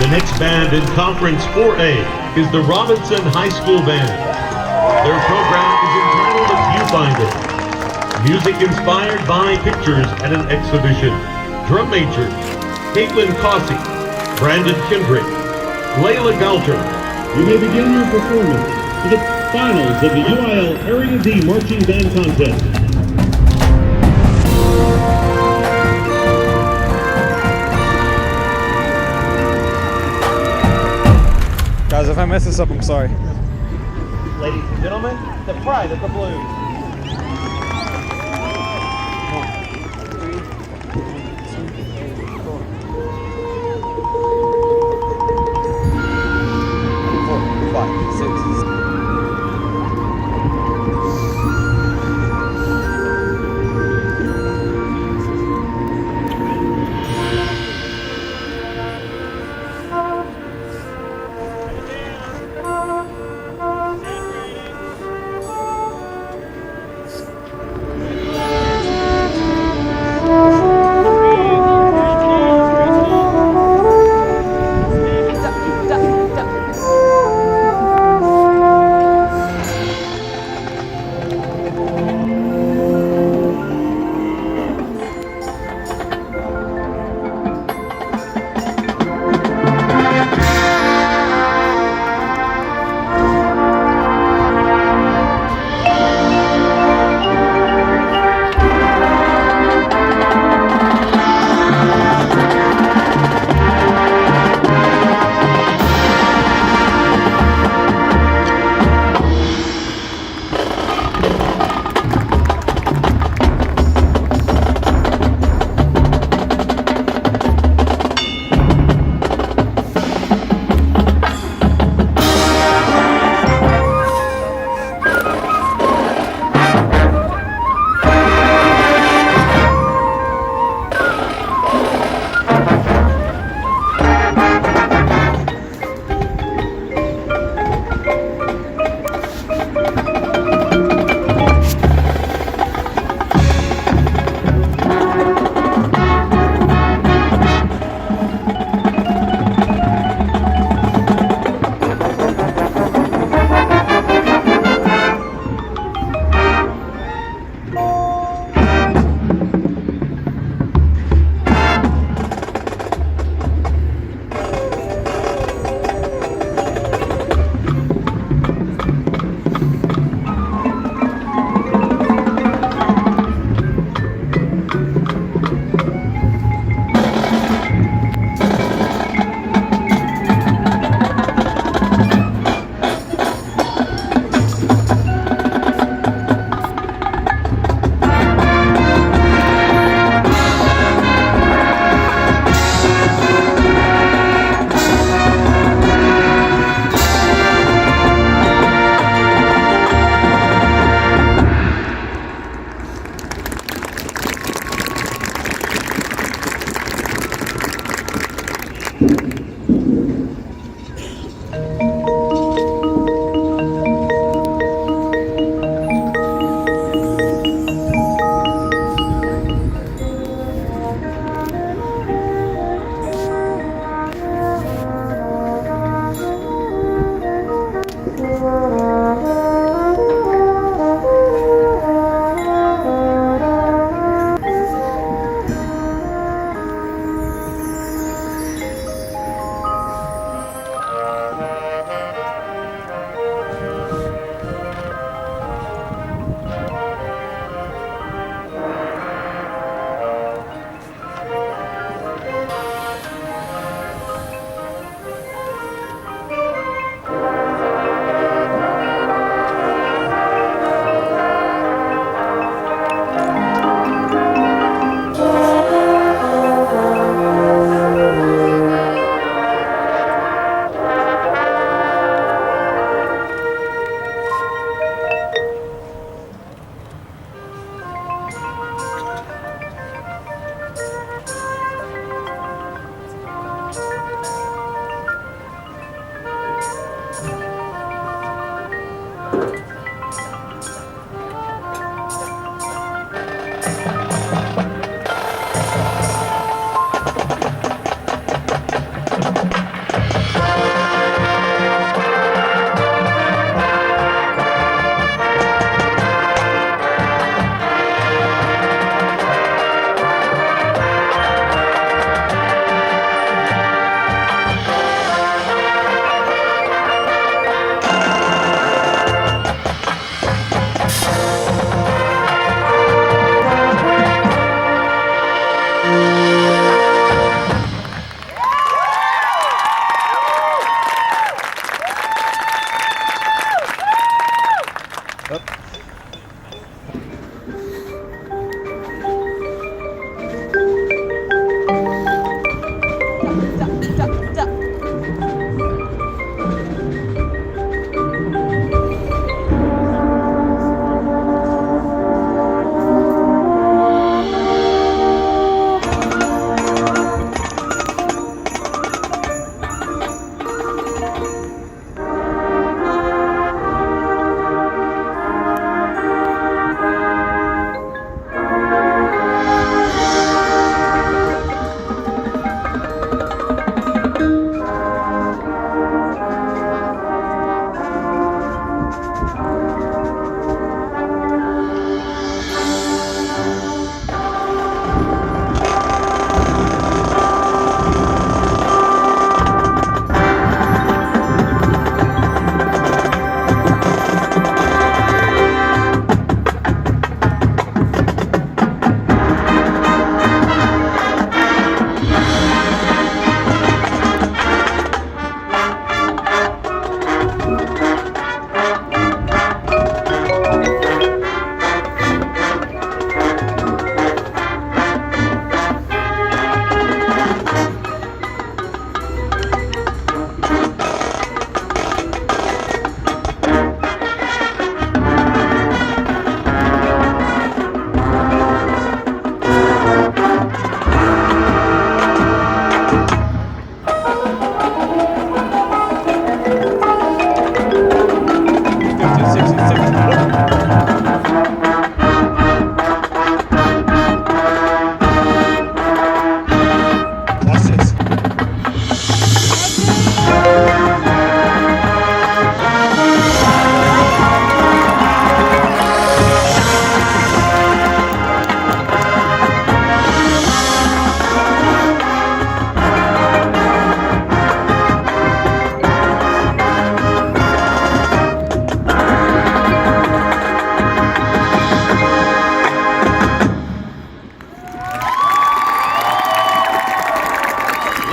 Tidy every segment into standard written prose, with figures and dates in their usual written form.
The next band in Conference 4A is the Robinson High School Band. Their program is entitled Viewfinder. Music inspired by pictures at an exhibition. Drum majors, Caitlin Cossey, Brandon Kendrick, Layla Galter. You may begin your performance for the finals of the UIL Area D Marching Band Contest. Guys, if I mess this up, I'm sorry. Ladies and gentlemen, the pride of the blues.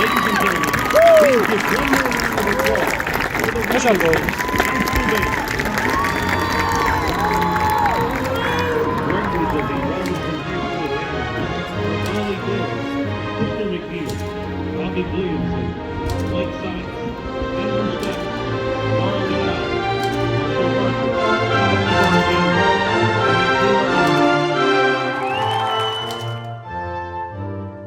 Ladies and gentlemen, please give one more round of applause for the Nice job, boys. High School Band. Members of the Robinson High School Band are Molly Bill, Crystal McNeil, Bobby Williamson, Mike Sykes,